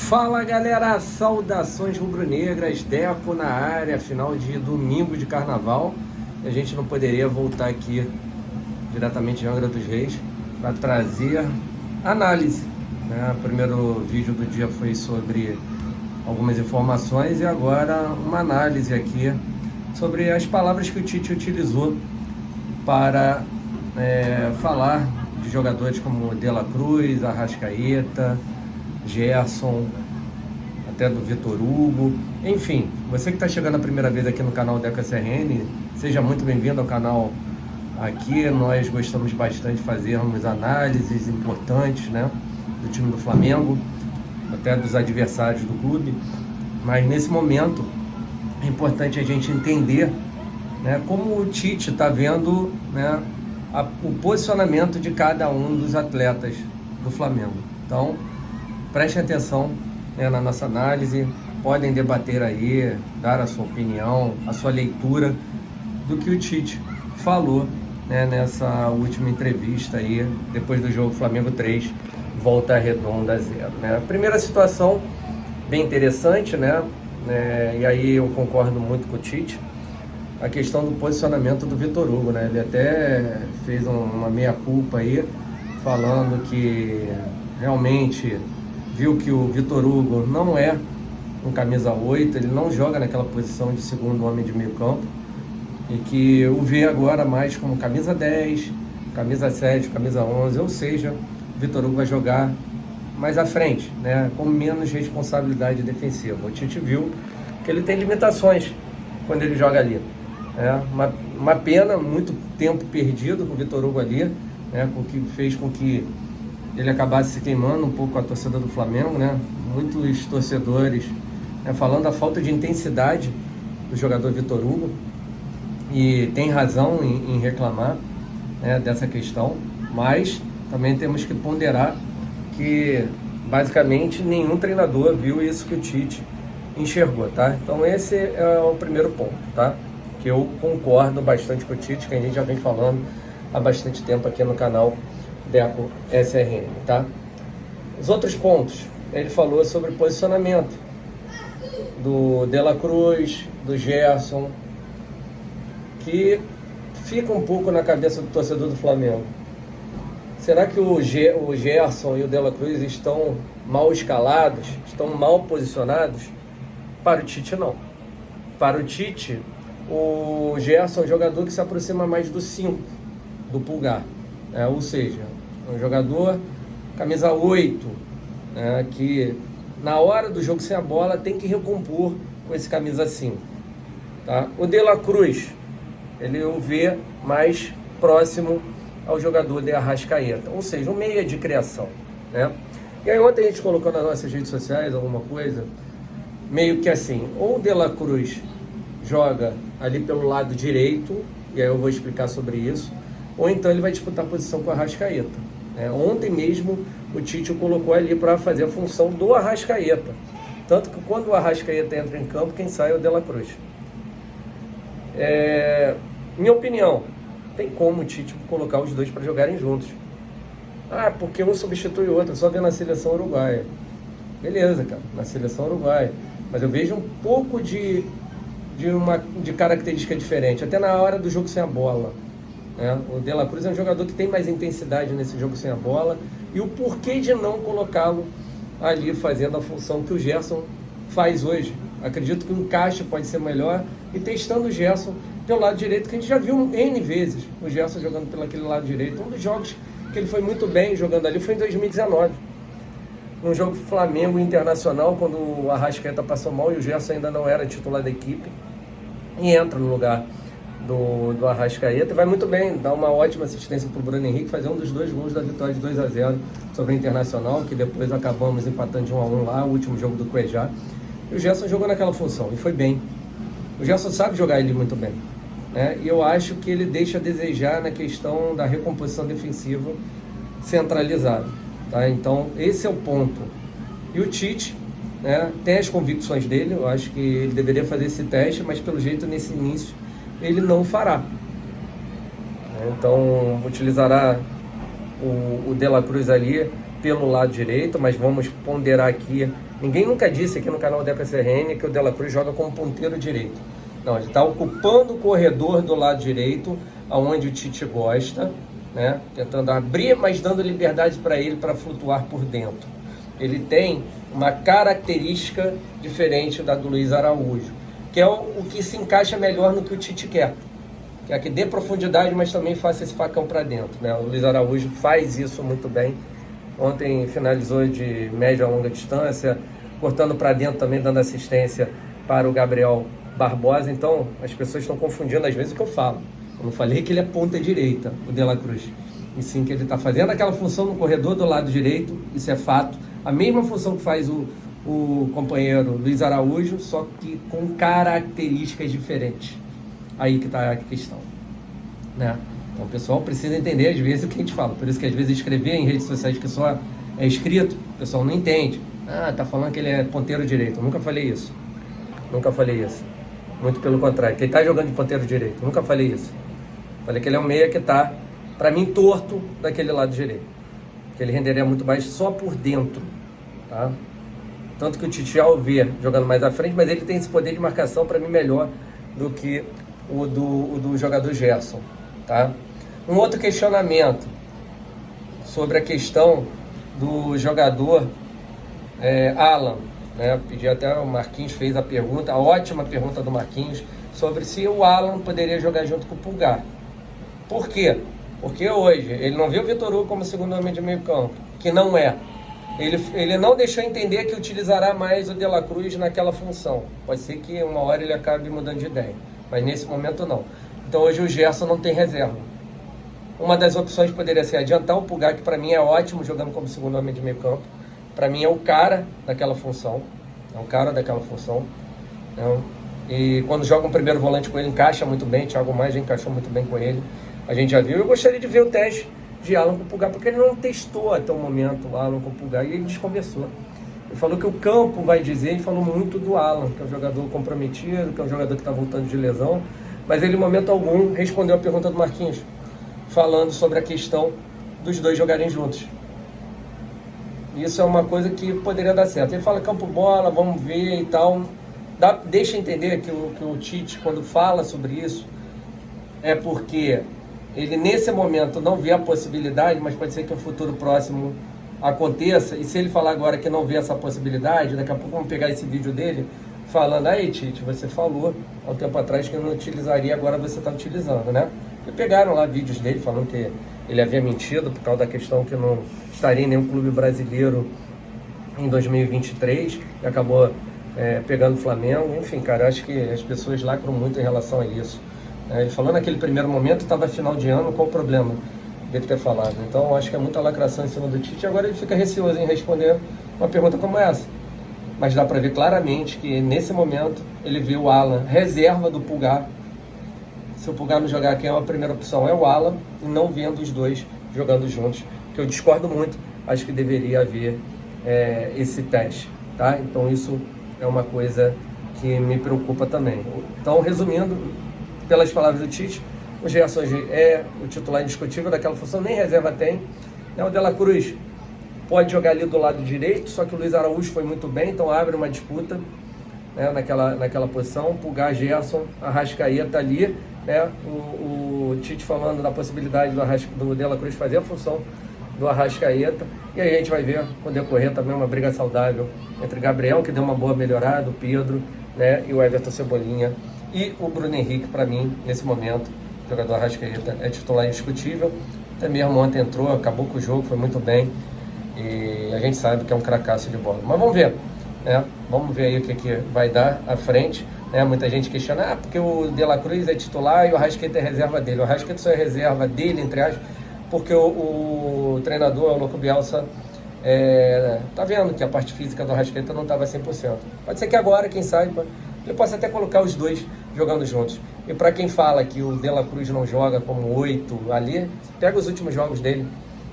Fala galera, saudações rubro-negras, Deco na área, final de domingo de carnaval. A gente não poderia voltar aqui diretamente de Angra dos Reis para trazer análise, né? O primeiro vídeo do dia foi sobre algumas informações e agora uma análise aqui sobre as palavras que o Tite utilizou para falar de jogadores como De La Cruz, Arrascaeta, Gerson, até do Vitor Hugo. Enfim, você que está chegando a primeira vez aqui no canal Deco SRN, seja muito bem-vindo ao canal. Aqui nós gostamos bastante de fazermos análises importantes, né, do time do Flamengo, até dos adversários do clube. Mas nesse momento é importante a gente entender, né, como o Tite está vendo, né, o posicionamento de cada um dos atletas do Flamengo. Então, prestem atenção, né, na nossa análise, podem debater aí, dar a sua opinião, a sua leitura do que o Tite falou, né, nessa última entrevista aí, depois do jogo Flamengo 3, Volta Redonda 0. Né? A primeira situação, bem interessante, né? E aí eu concordo muito com o Tite, a questão do posicionamento do Vitor Hugo, né? Ele até fez uma meia-culpa aí, falando que realmente viu que o Vitor Hugo não é um camisa 8, ele não joga naquela posição de segundo homem de meio campo, e que o vê agora mais como camisa 10, camisa 7, camisa 11, ou seja, o Vitor Hugo vai jogar mais à frente, né, com menos responsabilidade defensiva. O Tite viu que ele tem limitações quando ele joga ali. Uma pena, muito tempo perdido com o Vitor Hugo ali, né, o que fez com que ele acabasse se queimando um pouco com a torcida do Flamengo, né? Muitos torcedores, né, falando da falta de intensidade do jogador Vitor Hugo, e tem razão em reclamar, né, dessa questão, mas também temos que ponderar que basicamente nenhum treinador viu isso que o Tite enxergou, tá? Então esse é o primeiro ponto, tá? Que eu concordo bastante com o Tite, que a gente já vem falando há bastante tempo aqui no canal Deco SRN, tá? Os outros pontos, ele falou sobre posicionamento do De La Cruz, do Gerson, que fica um pouco na cabeça do torcedor do Flamengo. Será que o Gerson e o De La Cruz estão mal escalados, estão mal posicionados? Para o Tite, não. Para o Tite, o Gerson é um jogador que se aproxima mais do 5, do Pulgar. Ou seja, um jogador camisa 8, né, que na hora do jogo sem a bola tem que recompor com esse camisa 5. Tá? O De La Cruz, ele o vê mais próximo ao jogador de Arrascaeta, ou seja, um meia de criação, né? E aí ontem a gente colocou nas nossas redes sociais alguma coisa, meio que assim, ou o De La Cruz joga ali pelo lado direito, e aí eu vou explicar sobre isso, ou então ele vai disputar a posição com o Arrascaeta. Ontem mesmo o Tite o colocou ali para fazer a função do Arrascaeta. Tanto que quando o Arrascaeta entra em campo, quem sai é o De La Cruz. Minha opinião, tem como o Tite colocar os dois para jogarem juntos. Porque um substitui o outro, só vê na seleção uruguaia. Beleza, cara, na seleção uruguaia. Mas eu vejo um pouco de característica diferente, até na hora do jogo sem a bola. O De La Cruz é um jogador que tem mais intensidade nesse jogo sem a bola, e o porquê de não colocá-lo ali fazendo a função que o Gerson faz hoje. Acredito que o encaixe pode ser melhor, e testando o Gerson pelo lado direito, que a gente já viu N vezes o Gerson jogando pelo aquele lado direito. Um dos jogos que ele foi muito bem jogando ali foi em 2019, num jogo Flamengo Internacional, quando o Arrascaeta passou mal e o Gerson ainda não era titular da equipe, e entra no lugar do Arrascaeta, vai muito bem, dá uma ótima assistência para o Bruno Henrique, fazer um dos 2 gols da vitória de 2-0 sobre o Internacional, que depois acabamos empatando de 1-1 lá, o último jogo do Cuejá. E o Gerson jogou naquela função, e foi bem. O Gerson sabe jogar ele muito bem, né? E eu acho que ele deixa a desejar na questão da recomposição defensiva centralizada, tá? Então esse é o ponto. E o Tite, né, tem as convicções dele, eu acho que ele deveria fazer esse teste, mas pelo jeito nesse início ele não fará. Então utilizará o De La Cruz ali pelo lado direito, mas vamos ponderar aqui Ninguém nunca disse aqui no canal Deca CRN que o De La Cruz joga como ponteiro direito. Não, ele está ocupando o corredor do lado direito, aonde o Tite gosta, né? Tentando abrir, mas dando liberdade para ele para flutuar por dentro. Ele tem uma característica diferente da do Luiz Araújo, que é o que se encaixa melhor no que o Tite quer. Que é que dê profundidade, mas também faça esse facão para dentro, né? O Luiz Araújo faz isso muito bem. Ontem finalizou de média a longa distância, cortando para dentro também, dando assistência para o Gabriel Barbosa. Então, as pessoas estão confundindo às vezes o que eu falo. Eu não falei que ele é ponta direita, o De La Cruz. E sim que ele está fazendo aquela função no corredor do lado direito, isso é fato. A mesma função que faz o companheiro Luiz Araújo, só que com características diferentes. Aí que está a questão, né? Então o pessoal precisa entender às vezes o que a gente fala. Por isso que às vezes escrever em redes sociais que só é escrito, o pessoal não entende. Ah, tá falando que ele é ponteiro direito. Eu nunca falei isso. Nunca falei isso. Muito pelo contrário. Que ele tá jogando de ponteiro direito. Eu nunca falei isso. Falei que ele é um meia que tá, para mim, torto daquele lado direito. Que ele renderia muito mais só por dentro, tá? Tanto que o Tite já o vê jogando mais à frente, mas ele tem esse poder de marcação para mim melhor do que o do jogador Gerson, tá? Um outro questionamento sobre a questão do jogador Alan, né? Pedi até, o Marquinhos fez a pergunta, a ótima pergunta do Marquinhos, sobre se o Alan poderia jogar junto com o Pulgar. Por quê? Porque hoje ele não viu o Vitor Hugo como segundo homem de meio campo, que não é. Ele não deixou entender que utilizará mais o De La Cruz naquela função. Pode ser que uma hora ele acabe mudando de ideia, mas nesse momento não. Então hoje o Gerson não tem reserva. Uma das opções poderia ser adiantar o Pulgar, que para mim é ótimo jogando como segundo homem de meio campo. Para mim é o cara daquela função. É o cara daquela função. Né? E quando joga um primeiro volante com ele, encaixa muito bem. Thiago Maia já encaixou muito bem com ele. A gente já viu. Eu gostaria de ver o teste de Alan com o Pulgar, porque ele não testou até o momento o Alan com o Pulgar e ele desconversou. Ele falou que o campo vai dizer, e falou muito do Alan, que é um jogador comprometido, que é um jogador que está voltando de lesão. Mas ele, em momento algum, respondeu a pergunta do Marquinhos, falando sobre a questão dos dois jogarem juntos. Isso é uma coisa que poderia dar certo. Ele fala campo-bola, vamos ver e tal. Deixa entender que o Tite, quando fala sobre isso, é porque ele, nesse momento, não vê a possibilidade, mas pode ser que no futuro próximo aconteça. E se ele falar agora que não vê essa possibilidade, daqui a pouco vamos pegar esse vídeo dele, falando, aí Tite, você falou há um tempo atrás que eu não utilizaria, agora você está utilizando, né? E pegaram lá vídeos dele falando que ele havia mentido por causa da questão que não estaria em nenhum clube brasileiro em 2023 e acabou pegando o Flamengo. Enfim, cara, eu acho que as pessoas lacram muito em relação a isso. Ele falou naquele primeiro momento, estava final de ano, qual o problema dele ter falado? Então, eu acho que é muita lacração em cima do Tite e agora ele fica receoso em responder uma pergunta como essa. Mas dá para ver claramente que nesse momento ele viu o Alan reserva do Pulgar. Se o Pulgar não jogar aqui, a primeira opção é o Alan, e não vendo os dois jogando juntos, que eu discordo muito, acho que deveria haver esse teste, tá? Então isso é uma coisa que me preocupa também. Então, resumindo, pelas palavras do Tite, o Gerson hoje é o titular indiscutível daquela função, nem reserva tem. O De La Cruz pode jogar ali do lado direito, só que o Luiz Araújo foi muito bem, então abre uma disputa, né, naquela posição. Pulgar, Gerson, Arrascaeta ali, né, o Tite falando da possibilidade do De La Cruz fazer a função do Arrascaeta, e aí a gente vai ver com o decorrer também uma briga saudável entre Gabriel, que deu uma boa melhorada, o Pedro, né, e o Everton Cebolinha, e o Bruno Henrique. Para mim, nesse momento, o jogador Arrascaeta é titular indiscutível, até mesmo ontem entrou, acabou com o jogo, foi muito bem, e a gente sabe que é um cracaço de bola. Mas vamos ver, né? Vamos ver aí o que vai dar à frente, né? Muita gente questiona, porque o De La Cruz é titular e o Arrascaeta é reserva dele. O Arrascaeta só é reserva dele, entre aspas, porque o treinador, o Louco Bielsa, tá vendo que a parte física do Arrascaeta não estava 100%. Pode ser que agora, quem sabe, ele possa até colocar os dois jogando juntos. E para quem fala que o De La Cruz não joga como 8 ali, pega os últimos jogos dele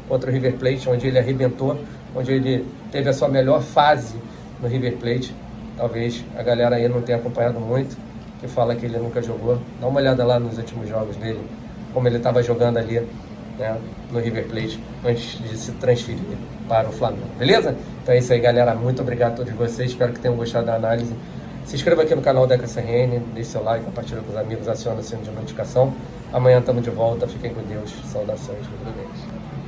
contra o River Plate, onde ele arrebentou, onde ele teve a sua melhor fase no River Plate. Talvez a galera aí não tenha acompanhado muito, que fala que ele nunca jogou. Dá uma olhada lá nos últimos jogos dele, como ele estava jogando ali né, no River Plate antes de se transferir para o Flamengo, beleza? Então é isso aí, galera, muito obrigado a todos vocês, espero que tenham gostado da análise. Se inscreva aqui no canal da ECACRN, deixe seu like, compartilha com os amigos, aciona o sino de notificação. Amanhã estamos de volta, fiquem com Deus, saudações rubro-negras.